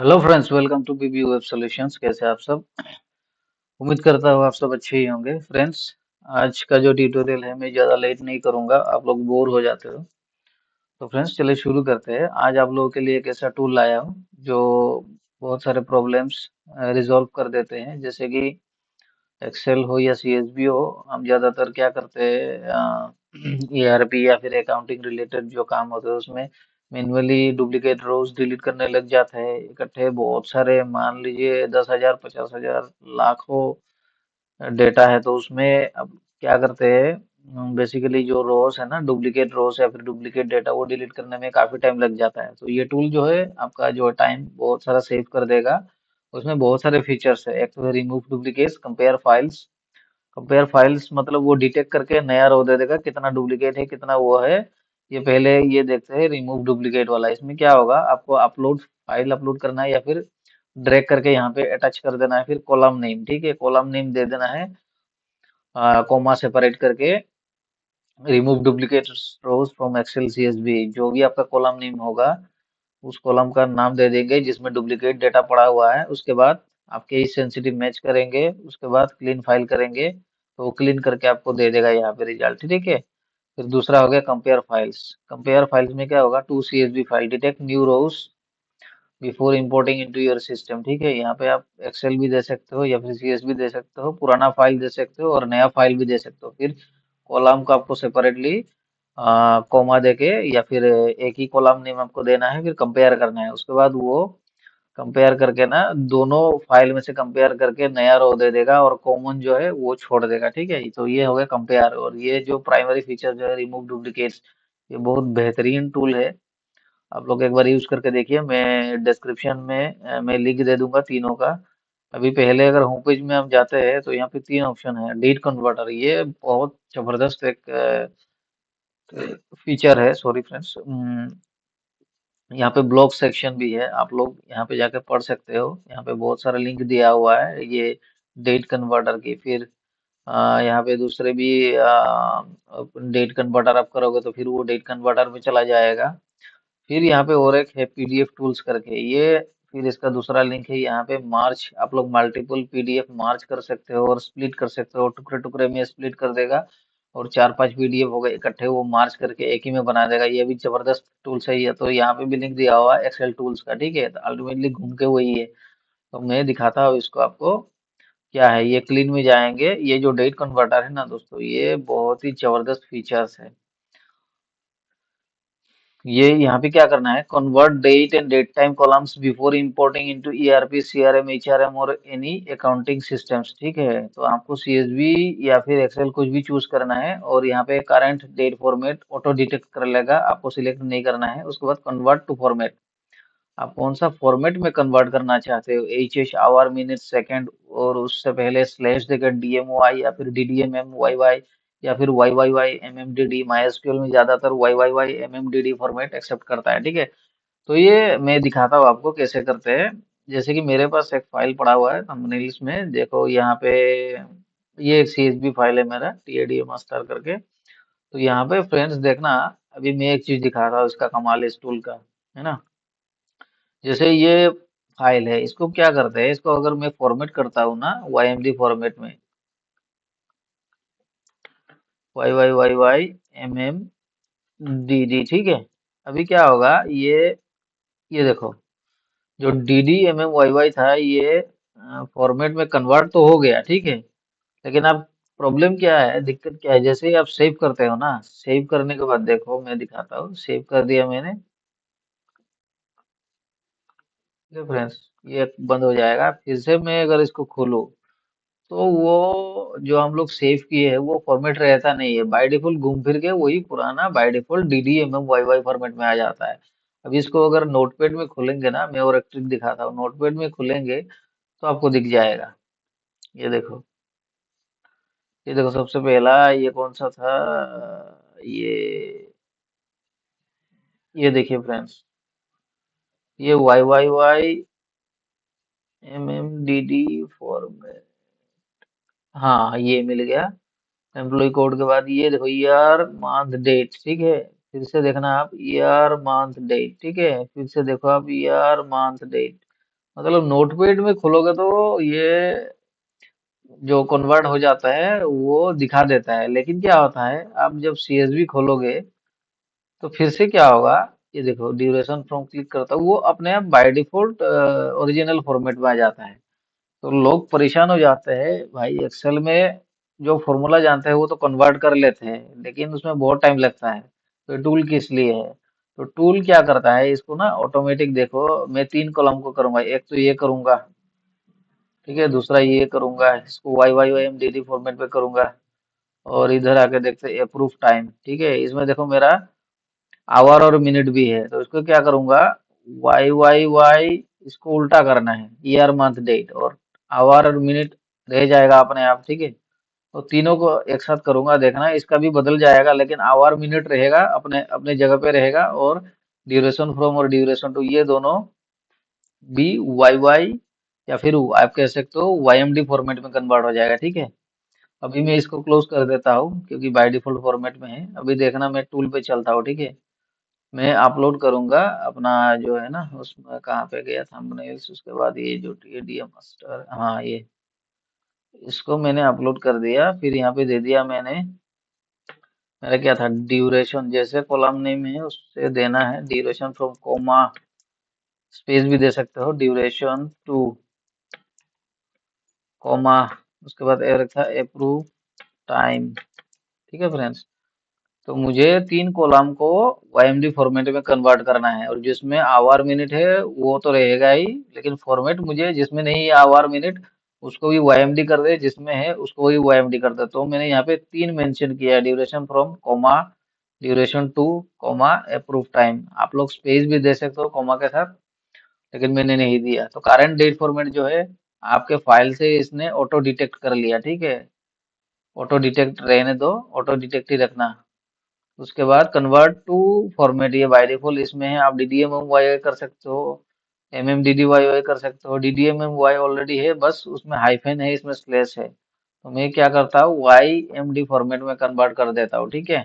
Hello friends, welcome to BB web solutions. कैसे हैं आप सब? उम्मीद करता हूँ आप सब अच्छे ही होंगे। फ्रेंड्स, आज का जो ट्यूटोरियल है मैं ज़्यादा लेट नहीं करूँगा, आप लोग बोर हो जाते हो। तो फ्रेंड्स चलिए शुरू करते हैं। आज आप लोगों के लिए एक ऐसा टूल लाया हूँ जो बहुत सारे प्रॉब्लम्स रिजॉल्व कर देते हैं। जैसे कि एक्सेल हो या सीएसवी हो, हम ज़्यादातर क्या करते हैं, ईआरपी या फिर अकाउंटिंग रिलेटेड जो काम होते हैं उसमें मैन्युअली डुप्लीकेट रोज डिलीट करने लग जाते हैं। इकट्ठे बहुत सारे, मान लीजिए 10,000 50,000 लाखों डेटा है, तो उसमें अब क्या करते हैं, बेसिकली जो रोज है ना, डुप्लीकेट रोज या फिर डुप्लीकेट डेटा, वो डिलीट करने में काफी टाइम लग जाता है। तो ये टूल जो है आपका जो टाइम बहुत सारा सेव कर देगा। उसमें बहुत सारे फीचर्स है। एक तो है remove duplicates, compare files. Compare files मतलब वो डिटेक्ट करके नया रो दे देगा, कितना डुप्लीकेट है कितना वो है। ये पहले ये देखते हैं रिमूव डुप्लीकेट वाला। इसमें क्या होगा, आपको अपलोड फाइल अपलोड करना है या फिर ड्रैग करके यहाँ पे अटैच कर देना है। फिर कॉलम नेम, ठीक है, कॉलम नेम दे देना है कॉमा सेपरेट करके। Remove duplicate rows from Excel CSV, जो भी आपका कॉलम नेम होगा उस कॉलम का नाम दे देंगे जिसमें डुप्लीकेट डेटा पड़ा हुआ है। उसके बाद आपके इस सेंसिटिव मैच करेंगे, उसके बाद क्लीन फाइल करेंगे तो वो क्लीन करके आपको दे देगा यहाँ पे रिजल्ट, ठीक है। फिर दूसरा हो गया कंपेयर फाइल्स। कंपेयर फाइल्स में क्या होगा, to CSV file detect new rows before importing into your system, ठीक है। यहाँ पे आप एक्सेल भी दे सकते हो या फिर सीएसवी दे सकते हो, पुराना फाइल दे सकते हो और नया फाइल भी दे सकते हो। फिर कॉलम को आपको सेपरेटली कॉमा देके या फिर एक ही कॉलम नेम आपको देना है, फिर कंपेयर करना है। उसके बाद वो कंपेयर करके ना, दोनों फाइल में से कंपेयर करके नया रो दे देगा और कॉमन जो है वो छोड़ देगा, ठीक है। तो ये हो गया कंपेयर। और ये जो प्राइमरी फीचर जो है रिमूव डुप्लीकेट्स, ये बहुत बेहतरीन टूल है। आप लोग एक बार यूज करके देखिए। मैं डिस्क्रिप्शन में मैं लिंक दे दूंगा तीनों का। अभी पहले अगर होम पेज में हम जाते हैं तो यहाँ पे तीन ऑप्शन है। डीट कन्वर्टर, ये बहुत जबरदस्त एक फीचर है। सॉरी फ्रेंड्स, यहाँ पे ब्लॉग सेक्शन भी है, आप लोग यहाँ पे जाके पढ़ सकते हो। यहाँ पे बहुत सारा लिंक दिया हुआ है ये डेट कन्वर्टर की। फिर यहाँ पे दूसरे भी डेट कन्वर्टर आप करोगे तो फिर वो डेट कन्वर्टर में चला जाएगा। फिर यहाँ पे और एक है पीडीएफ टूल्स करके, ये फिर इसका दूसरा लिंक है। यहाँ पे मार्च, आप लोग मल्टीपल पीडीएफ मार्च कर सकते हो और स्प्लिट कर सकते हो, टुकड़े टुकड़े में स्प्लिट कर देगा और चार पांच पीडीएफ हो गए इकट्ठे, वो मार्च करके एक ही में बना देगा। ये भी जबरदस्त टूल्स है ये। तो यहाँ पे भी लिंक दिया हुआ है एक्सेल टूल्स का, ठीक है। तो अल्टीमेटली घूम के वही है। तो मैं दिखाता हूँ इसको आपको। क्या है, ये क्लीन में जाएंगे। ये जो डेट कन्वर्टर है ना दोस्तों, ये बहुत ही जबरदस्त फीचर्स है। ये यहाँ पे क्या करना है, convert date and date time columns before importing into ERP CRM HRM और एनी अकाउंटिंग सिस्टम्स, ठीक है। तो आपको सीएसवी या फिर एक्सेल कुछ भी चूज करना है और यहाँ पे current date format auto detect कर लेगा, आपको सिलेक्ट नहीं करना है। उसके बाद कन्वर्ट टू फॉर्मेट, आप कौन सा फॉर्मेट में कन्वर्ट करना चाहते हो, एच आवर मिनट सेकंड, और उससे पहले स्लैश देकर डीएमओआई या फिर डीडीएमएम वाई वाई या फिर वाई वाई वाई एमएमडीडी। माई में ज्यादातर Y Y Y MMDD format accept करता है, ठीक है। तो ये मैं दिखाता हूँ आपको कैसे करते हैं। जैसे कि मेरे पास एक फाइल पड़ा हुआ है थंबनेल्स में, देखो यहाँ पे ये एक सीएसवी फाइल है मेरा, टीएडी मास्टर करके। तो यहाँ पे फ्रेंड्स देखना, अभी मैं एक चीज दिखा रहा हूँ इसका कमाल इस टूल का, है ना। जैसे ये फाइल है, इसको क्या करते हैं, इसको अगर मैं फॉर्मेट करता हूँ ना वाईएमडी फॉर्मेट में, Y Y Y Y M M D D, ठीक है। अभी क्या होगा, ये देखो, जो D D M M Y Y था, ये फॉर्मेट में कन्वर्ट तो हो गया, ठीक है। लेकिन अब प्रॉब्लम क्या है, दिक्कत क्या है, जैसे ही आप सेव करते हो ना, सेव करने के बाद देखो मैं दिखाता हूँ, सेव कर दिया मैंने, ठीक है फ्रेंड्स। ये बंद हो जाएगा। फिर से मैं अगर इसको खोलूँ तो वो जो हम लोग सेव किए हैं वो फॉर्मेट रहता नहीं है, बाय डिफॉल्ट घूम फिर के वही पुराना by default DDMM Y Y format में आ जाता है। अब इसको अगर नोटपैड में खोलेंगे ना, मैं और एक ट्रिक दिखाता हूँ, नोटपैड में खोलेंगे तो आपको दिख जाएगा। ये देखो, ये देखो, सबसे पहला ये कौन सा था, ये देखिए फ्रेंड्स, ये Y Y Y M M D D format, हाँ ये मिल गया। एम्प्लॉय कोड के बाद ये देखो, ईयर मंथ डेट, ठीक है। फिर से देखना आप, ईयर मंथ डेट, ठीक है। फिर से देखो आप, ईयर मंथ डेट। मतलब नोटपैड में खोलोगे तो ये जो कन्वर्ट हो जाता है वो दिखा देता है, लेकिन क्या होता है आप जब सीएसवी खोलोगे तो फिर से क्या होगा, ये देखो ड्यूरेशन फ्रॉम क्लिक करता हूँ वो अपने आप बाय डिफॉल्ट ओरिजिनल फॉर्मेट में आ जाता है। तो लोग परेशान हो जाते हैं भाई, एक्सेल में जो फॉर्मूला जानते हैं वो तो कन्वर्ट कर लेते हैं लेकिन उसमें बहुत टाइम लगता है। तो टूल किस लिए है, तो टूल क्या करता है इसको ना ऑटोमेटिक, देखो मैं 3 कॉलम को करूंगा, एक तो ये करूंगा, ठीक है, दूसरा ये करूंगा, इसको Y Y Y M D D format पे करूंगा, और इधर आके देखते हैं अप्रूव टाइम, ठीक है, इसमें देखो मेरा आवर और मिनट भी है, तो इसको क्या करूंगा, वाई वाई वाई, इसको उल्टा करना है, ईयर मंथ डेट, और आवर और मिनट रह जाएगा अपने आप, ठीक है। तो तीनों को एक साथ करूंगा, देखना इसका भी बदल जाएगा, लेकिन आवर मिनट रहेगा अपने अपने जगह पे रहेगा, और ड्यूरेशन फ्रॉम और ड्यूरेशन टू ये दोनों भी वाई वाई, या फिर आप कह सकते हो वाई एम डी फॉर्मेट में कन्वर्ट हो जाएगा, ठीक है। अभी मैं इसको क्लोज कर देता हूँ क्योंकि बाय डिफॉल्ट फॉर्मेट में है। अभी देखना मैं टूल पे चलता हूँ, ठीक है। मैं अपलोड करूंगा अपना जो है ना, उसमें कहाँ पे गया थंबनेल्स, उसके बाद ये जो टीडीएम मास्टर, हाँ ये, इसको मैंने अपलोड कर दिया, फिर यहाँ पे दे दिया मैंने, मेरा क्या था ड्यूरेशन, जैसे कॉलम नेम है उससे देना है ड्यूरेशन फ्रॉम कोमा, स्पेस भी दे सकते हो, ड्यूरेशन टू कोमा, उसके बाद ये रखा अप्रूव टाइम, ठीक है फ्रेंड्स। तो मुझे 3 कॉलम को वाईएमडी फॉर्मेट में कन्वर्ट करना है, और जिसमें आवर मिनट है वो तो रहेगा ही, लेकिन फॉर्मेट मुझे जिसमें नहीं है आवर मिनट उसको भी वाईएमडी कर दे, जिसमें है उसको भी वाईएमडी कर दे। तो मैंने यहाँ पे 3 मेंशन किया है, duration from comma, duration to comma, approve time. आप लोग स्पेस भी दे सकते हो कोमा के साथ, लेकिन मैंने नहीं दिया। तो करंट डेट फॉर्मेट जो है आपके फाइल से इसने ऑटो डिटेक्ट कर लिया, ठीक है। ऑटो डिटेक्ट रहने दो, ऑटो डिटेक्ट ही रखना। उसके बाद कन्वर्ट टू फॉर्मेट, ये बाय डिफॉल्ट इसमें है, आप DDMMY कर सकते हो, MMDDYY कर सकते हो। DDMMY ऑलरेडी है, बस उसमें हाइफन है, इसमें स्लैश है, तो मैं क्या करता हूँ YMD फॉर्मेट में कन्वर्ट कर देता हूँ, ठीक है।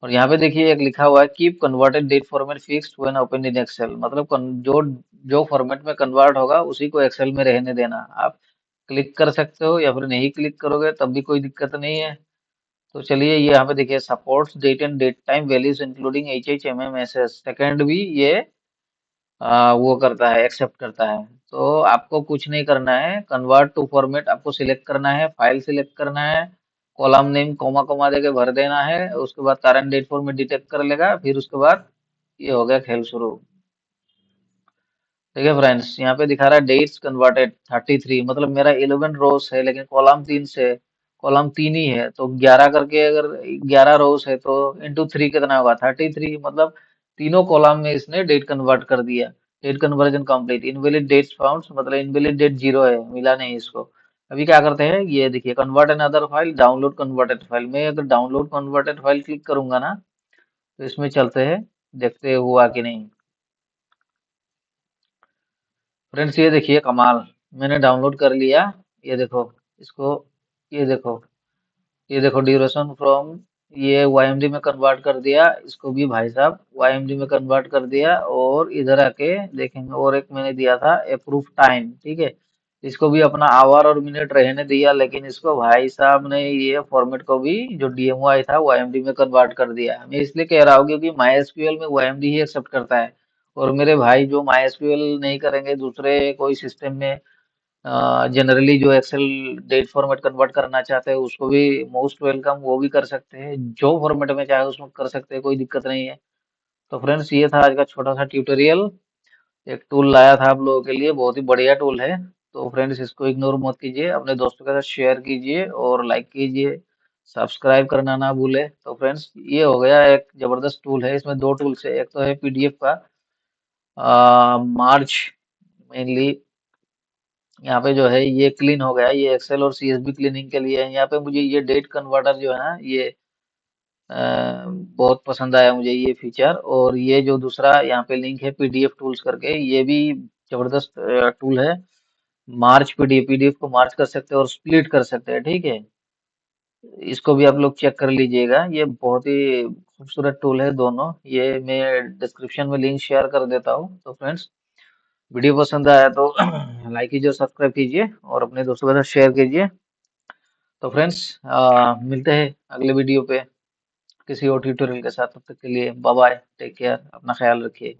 और यहाँ पे देखिए एक लिखा हुआ है keep converted date format fixed when open in Excel, मतलब जो जो फॉर्मेट में कन्वर्ट होगा उसी को एक्सेल में रहने देना। आप क्लिक कर सकते हो या फिर नहीं क्लिक करोगे तब भी कोई दिक्कत नहीं है। तो चलिए ये यहाँ पे देखिए supports date and date time values including HHMMSS, second भी ये वो करता है, एक्सेप्ट करता है। तो आपको कुछ नहीं करना है, कन्वर्ट टू फॉर्मेट आपको सिलेक्ट करना है, फाइल सिलेक्ट करना है, कॉलम नेम कोमा कोमा देके भर देना है, उसके बाद करंट डेट फॉर्मेट डिटेक्ट कर लेगा, फिर उसके बाद ये हो गया खेल शुरू। ठीक है फ्रेंड्स, यहाँ पे दिखा रहा है डेट्स कन्वर्टेड 33, मतलब मेरा 11 रोज है लेकिन कॉलम 3 से, कॉलम 3 ही है, तो 11 करके अगर 11 रोज है तो इंटू 3 कितना होगा 33, मतलब तीनों कॉलम में इसने डेट कन्वर्ट कर दिया। Date conversion complete, invalid dates found, मतलब इनवैलिड डेट जीरो है, मिला नहीं इसको। अभी क्या करते हैं, ये देखिए convert another file, download converted file, मैं अगर डाउनलोड कन्वर्टेड फाइल क्लिक करूंगा ना तो इसमें चलते हैं, देखते हैं हुआ कि नहीं। फ्रेंड्स ये देखिए कमाल, मैंने डाउनलोड कर लिया, ये देखो इसको, ये देखो, ये देखो ड्यूरेशन फ्रॉम, ये वाईएमडी में कन्वर्ट कर दिया, इसको भी भाई साहब वाईएमडी में कन्वर्ट कर दिया, और इधर आके देखेंगे और एक मैंने दिया था अप्रूव टाइम, ठीक है, इसको भी अपना आवर और मिनट रहने दिया, लेकिन इसको भाई साहब ने ये फॉर्मेट को भी जो DMY था वाईएमडी में कन्वर्ट कर दिया। मैं इसलिए कह रहा हूँ क्योंकि MySQL में वाईएमडी ही एक्सेप्ट करता है, और मेरे भाई जो MySQL नहीं करेंगे दूसरे कोई सिस्टम में, जनरली जो एक्सेल डेट फॉर्मेट कन्वर्ट करना चाहते हैं उसको भी मोस्ट वेलकम, वो भी कर सकते हैं, जो फॉर्मेट में चाहे उसमें कर सकते हैं, कोई दिक्कत नहीं है। तो फ्रेंड्स ये था आज का छोटा सा ट्यूटोरियल, एक टूल लाया था आप लोगों के लिए, बहुत ही बढ़िया टूल है। तो फ्रेंड्स इसको इग्नोर मत कीजिए, अपने दोस्तों के साथ शेयर कीजिए और लाइक कीजिए, सब्सक्राइब करना ना भूले। तो फ्रेंड्स ये हो गया एक जबरदस्त टूल है, इसमें दो टूल्स है, एक तो है PDF का मार्च मेनली, यहाँ पे जो है ये क्लीन हो गया, ये एक्सेल और CSV क्लीनिंग के लिए है। यहाँ पे मुझे ये डेट कन्वर्टर जो है ना ये बहुत पसंद आया मुझे ये फीचर, और ये जो दूसरा यहाँ पे लिंक है PDF टूल्स करके, ये भी जबरदस्त टूल है। मार्च PDF को मार्च कर सकते हैं और स्प्लिट कर सकते हैं, ठीक है। इसको भी आप लोग चेक कर लीजिएगा, ये बहुत ही खूबसूरत टूल है दोनों, ये मैं डिस्क्रिप्शन में लिंक शेयर कर देता हूँ। तो फ्रेंड्स वीडियो पसंद आया तो लाइक कीजिए और सब्सक्राइब कीजिए और अपने दोस्तों के साथ शेयर कीजिए। तो फ्रेंड्स मिलते हैं अगले वीडियो पे किसी और ट्यूटोरियल के साथ। तब तक के लिए बाय बाय, टेक केयर, अपना ख्याल रखिए।